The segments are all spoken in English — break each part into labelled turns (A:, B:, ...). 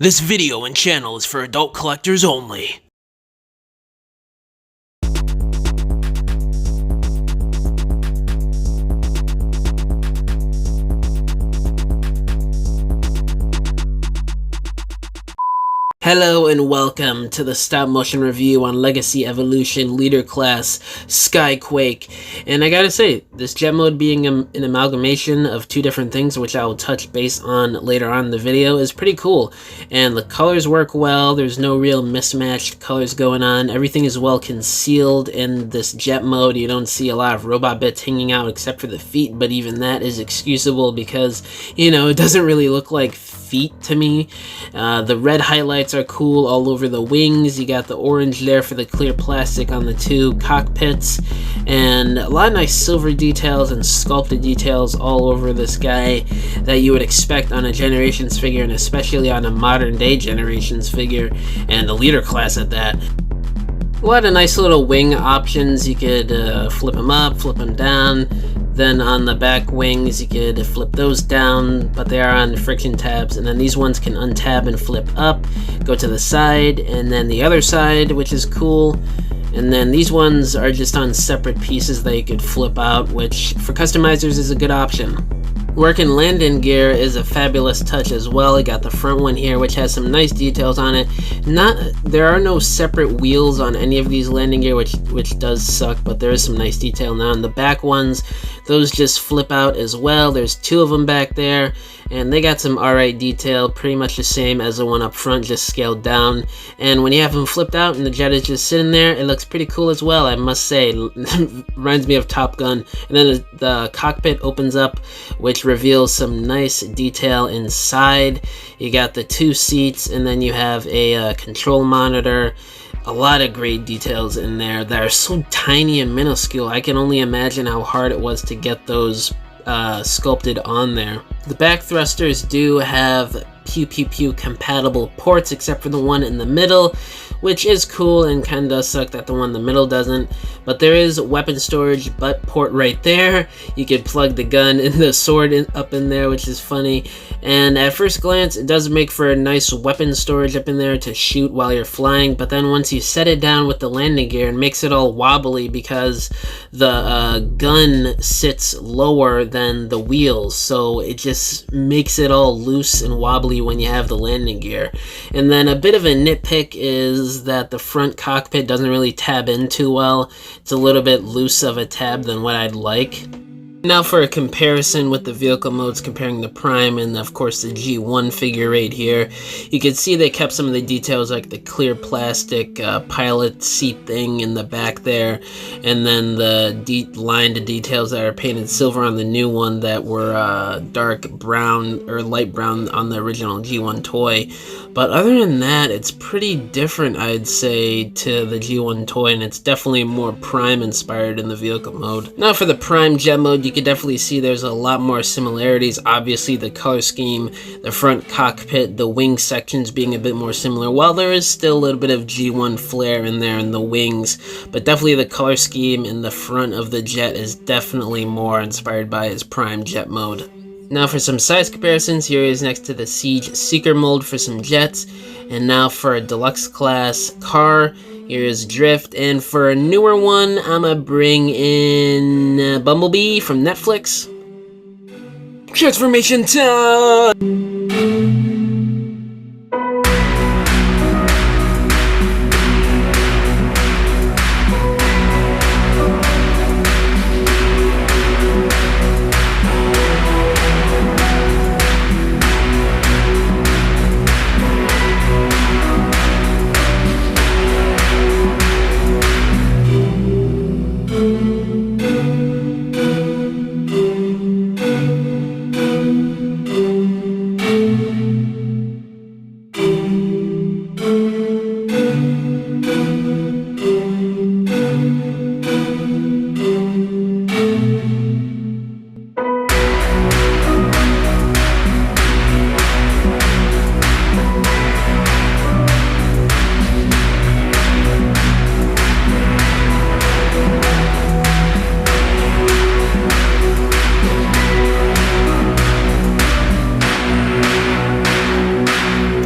A: This video and channel is for adult collectors only. Hello and welcome to the stop motion review on Legacy Evolution Leader Class SKYQUAKE. And I gotta say, this jet mode being an amalgamation of two different things, which I will touch base on later on in the video, is pretty cool. And the colors work well, there's no real mismatched colors going on, everything is well concealed in this jet mode. You don't see a lot of robot bits hanging out except for the feet, but even that is excusable because, you know, it doesn't really look like feet to me. The red highlights are cool all over the wings. You got the orange there for the clear plastic on the two cockpits, and a lot of nice silver details and sculpted details all over this guy that you would expect on a Generations figure, and especially on a modern day Generations figure, and a leader class at that. A lot of nice little wing options. You could flip them up, flip them down. Then on the back wings, you could flip those down, but they are on friction tabs. And then these ones can untab and flip up, go to the side, and then the other side, which is cool. And then these ones are just on separate pieces that you could flip out, which for customizers is a good option. Working landing gear is a fabulous touch as well. You got the front one here, which has some nice details on it. There are no separate wheels on any of these landing gear, which does suck, but there is some nice detail now. And the back ones, those just flip out as well. There's two of them back there, and they got some alright detail, pretty much the same as the one up front, just scaled down. And when you have them flipped out and the jet is just sitting there, it looks pretty cool as well, I must say. Reminds me of Top Gun. And then the cockpit opens up, which reveals some nice detail inside. You got the two seats, and then you have a control monitor. A lot of great details in there that are so tiny and minuscule. I can only imagine how hard it was to get those sculpted on there. The back thrusters do have pew compatible ports, except for the one in the middle, which is cool and kind of does suck that the one in the middle doesn't. But there is weapon storage butt port right there. You could plug the gun and the sword up in there, which is funny. And at first glance, it does make for a nice weapon storage up in there to shoot while you're flying. But then once you set it down with the landing gear, it makes it all wobbly because the gun sits lower than the wheels. So it just makes it all loose and wobbly when you have the landing gear. And then a bit of a nitpick is that the front cockpit doesn't really tab in too well. It's a little bit loose of a tab than what I'd like. Now for a comparison with the vehicle modes, comparing the Prime and of course the G1 figure right here, you can see they kept some of the details like the clear plastic pilot seat thing in the back there, and then the lined details that are painted silver on the new one that were dark brown or light brown on the original G1 toy. But other than that, it's pretty different, I'd say, to the G1 toy, and it's definitely more Prime inspired in the vehicle mode. Now for the Prime jet mode, you can definitely see there's a lot more similarities. Obviously the color scheme, the front cockpit, the wing sections being a bit more similar, while there is still a little bit of G1 flair in there in the wings. But definitely the color scheme in the front of the jet is definitely more inspired by his Prime jet mode. Now for some size comparisons, here is next to the Siege Seeker mold for some jets. And now for a deluxe class car, here is Drift. And for a newer one, I'ma bring in Bumblebee from Netflix. Transformation time!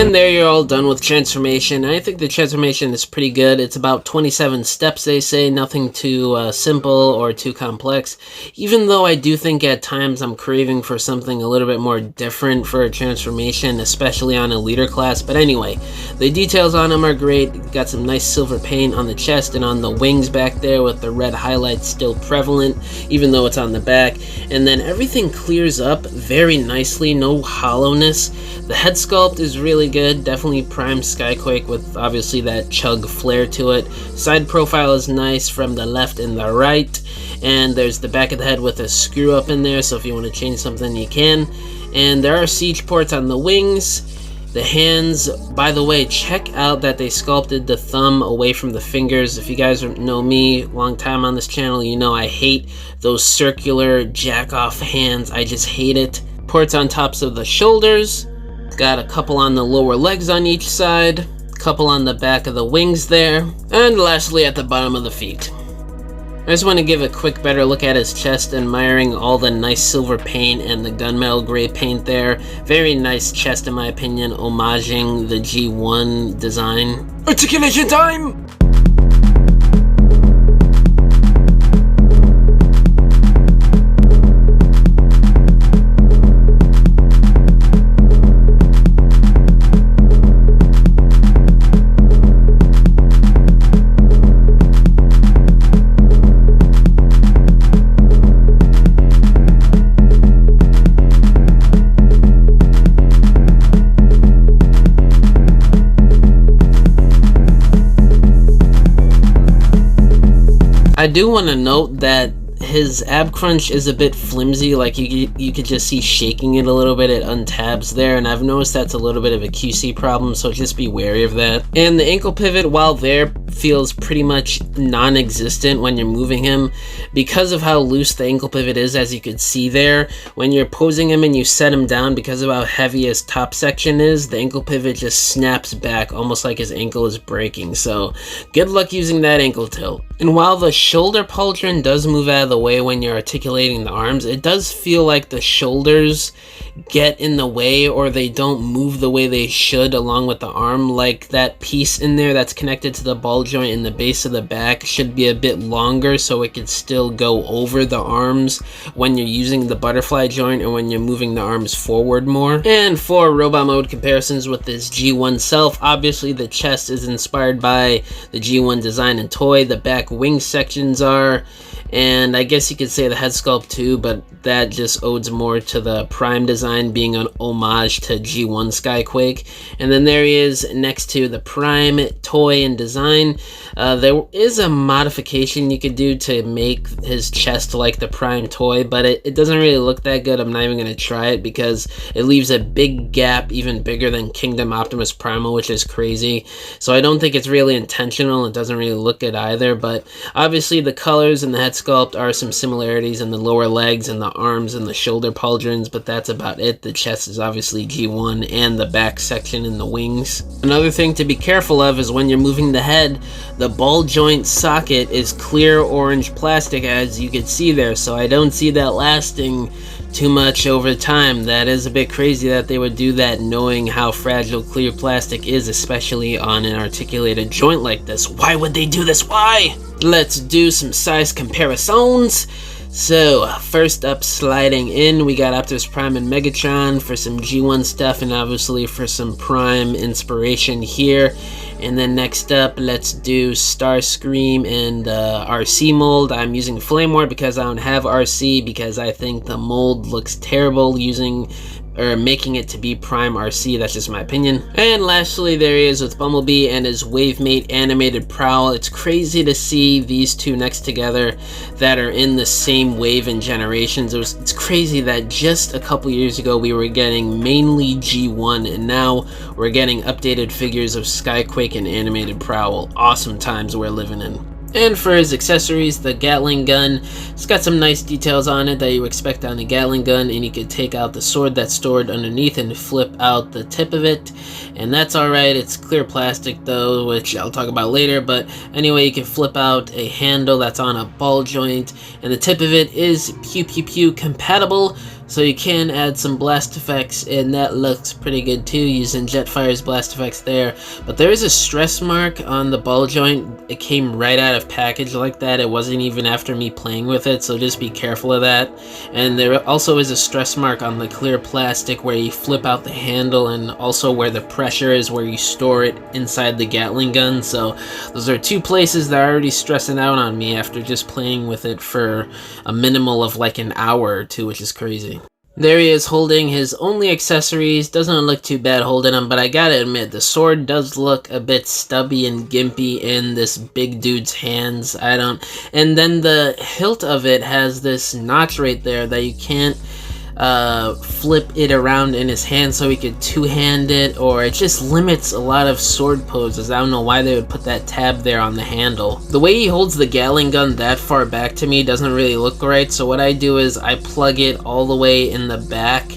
A: And there you're all done with transformation. I think the transformation is pretty good. It's about 27 steps, they say, nothing too simple or too complex. Even though I do think at times I'm craving for something a little bit more different for a transformation, especially on a leader class. But anyway, the details on them are great. Got some nice silver paint on the chest and on the wings back there with the red highlights still prevalent, even though it's on the back. And then everything clears up very nicely, no hollowness. The head sculpt is really good, definitely prime SKYQUAKE with obviously that chug flair to it. Side profile is nice from the left and the right, and there's the back of the head with a screw up in there, so if you want to change something you can. And there are siege ports on the wings. The hands, by the way, check out that they sculpted the thumb away from the fingers. If you guys know me, long time on this channel, you know I hate those circular jack-off hands. I just hate it. Ports on tops of the shoulders. Got a couple on the lower legs on each side, couple on the back of the wings there, and lastly at the bottom of the feet. I just want to give a quick better look at his chest, admiring all the nice silver paint and the gunmetal gray paint there. Very nice chest in my opinion, homaging the G1 design. Articulation time! I do want to note that his ab crunch is a bit flimsy, like you could just see shaking it a little bit, it untabs there, and I've noticed that's a little bit of a QC problem, so just be wary of that. And the ankle pivot, while there, feels pretty much non-existent when you're moving him because of how loose the ankle pivot is, as you could see there. When you're posing him and you set him down, because of how heavy his top section is, the ankle pivot just snaps back almost like his ankle is breaking, so good luck using that ankle tilt. And while the shoulder pauldron does move out of the way when you're articulating the arms, it does feel like the shoulders get in the way, or they don't move the way they should along with the arm. Like that piece in there that's connected to the ball joint in the base of the back should be a bit longer so it could still go over the arms when you're using the butterfly joint or when you're moving the arms forward more. And for robot mode comparisons with this G1 self, obviously the chest is inspired by the G1 design and toy. The back wing sections are, and I guess you could say the head sculpt too, but that just owes more to the prime design being an homage to G1 SKYQUAKE. And then there he is next to the prime toy and design. There is a modification you could do to make his chest like the prime toy, but it doesn't really look that good. I'm not even going to try it because it leaves a big gap, even bigger than Kingdom Optimus Primal, which is crazy. So I don't think it's really intentional. It doesn't really look good either, but obviously the colors and the head sculpt are some similarities in the lower legs and the arms and the shoulder pauldrons, but that's about it. The chest is obviously G1 and the back section and the wings. Another thing to be careful of is when you're moving the head, the ball joint socket is clear orange plastic, as you can see there, so I don't see that lasting too much over time. That is a bit crazy that they would do that, knowing how fragile clear plastic is, especially on an articulated joint like this. Why would they do this? Why? Let's do some size comparisons. So first up, sliding in, we got Optimus Prime and Megatron for some G1 stuff, and obviously for some Prime inspiration here. And then next up, let's do Starscream and RC mold. I'm using Flame War because I don't have RC, because I think the mold looks terrible using or making it to be Prime RC. That's just my opinion. And lastly, there he is with Bumblebee and his Wavemate animated Prowl. It's crazy to see these two next together that are in the same wave and generations. It's crazy that just a couple years ago we were getting mainly G1, and now we're getting updated figures of SKYQUAKE and animated Prowl. Awesome times we're living in. And for his accessories, the Gatling gun, it's got some nice details on it that you expect on a Gatling gun, and you could take out the sword that's stored underneath and flip out the tip of it, and that's alright. It's clear plastic though, which I'll talk about later, but anyway, you can flip out a handle that's on a ball joint, and the tip of it is pew pew pew compatible. So you can add some blast effects, and that looks pretty good too, using Jetfire's blast effects there. But there is a stress mark on the ball joint. It came right out of package like that. It wasn't even after me playing with it, so just be careful of that. And there also is a stress mark on the clear plastic where you flip out the handle, and also where the pressure is where you store it inside the Gatling gun. So those are two places that are already stressing out on me after just playing with it for a minimal of like an hour or two, which is crazy. There he is holding his only accessories. Doesn't look too bad holding them, but I gotta admit, the sword does look a bit stubby and gimpy in this big dude's hands. And then the hilt of it has this notch right there that you can't flip it around in his hand so he could two-hand it, or it just limits a lot of sword poses. I don't know why they would put that tab there on the handle. The way he holds the Gatling gun that far back to me doesn't really look right, so what I do is I plug it all the way in the back.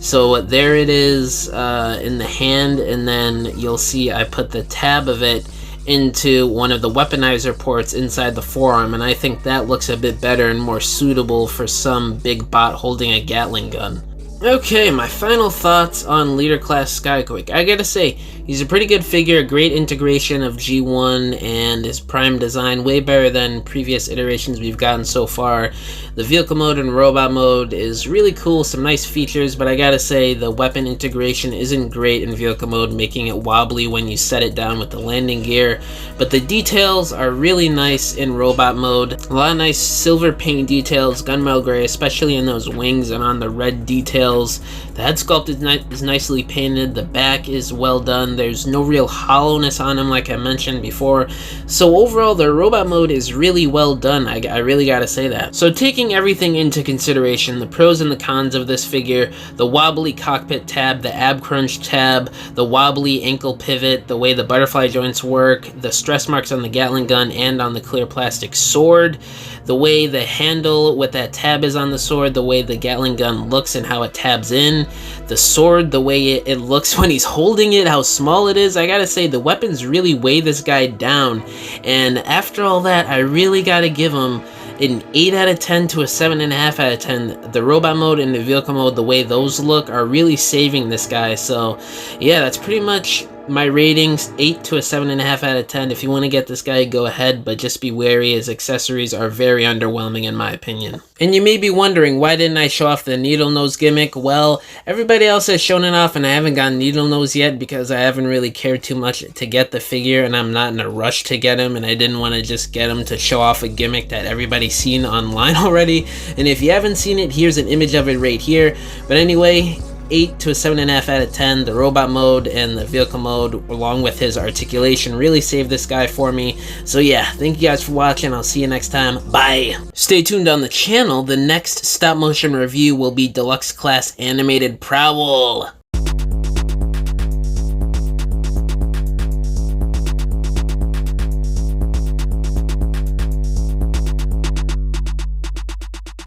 A: So there it is in the hand, and then you'll see I put the tab of it into one of the weaponizer ports inside the forearm, and I think that looks a bit better and more suitable for some big bot holding a Gatling gun. Okay, my final thoughts on Leader Class SKYQUAKE. I gotta say, he's a pretty good figure, great integration of G1 and his prime design, way better than previous iterations we've gotten so far. The vehicle mode and robot mode is really cool, some nice features, but I gotta say the weapon integration isn't great in vehicle mode, making it wobbly when you set it down with the landing gear. But the details are really nice in robot mode. A lot of nice silver paint details, gunmetal gray, especially in those wings and on the red details. The head sculpt is nicely painted, the back is well done, there's no real hollowness on him like I mentioned before. So overall, the robot mode is really well done, I really gotta say that. So taking everything into consideration, the pros and the cons of this figure, the wobbly cockpit tab, the ab crunch tab, the wobbly ankle pivot, the way the butterfly joints work, the stress marks on the Gatling gun and on the clear plastic sword, the way the handle with that tab is on the sword, the way the Gatling gun looks and how it tabs in, the sword, the way it looks when he's holding it, how small it is. I gotta say, the weapons really weigh this guy down, and after all that, I really gotta give him an 8 out of 10 to a 7.5 out of 10. The robot mode and the vehicle mode, the way those look, are really saving this guy. So yeah, that's pretty much my ratings, 8 to a 7.5 out of 10. If you want to get this guy, go ahead, but just be wary, his accessories are very underwhelming in my opinion. And you may be wondering, why didn't I show off the needle nose gimmick? Well, everybody else has shown it off and I haven't gotten needle nose yet because I haven't really cared too much to get the figure, and I'm not in a rush to get him, and I didn't want to just get him to show off a gimmick that everybody's seen online already. And if you haven't seen it, here's an image of it right here. But anyway, 8 to a 7.5 out of 10. The robot mode and the vehicle mode, along with his articulation, really saved this guy for me. So yeah, thank you guys for watching. I'll see you next time. Bye! Stay tuned on the channel. The next stop motion review will be Deluxe Class Animated Prowl.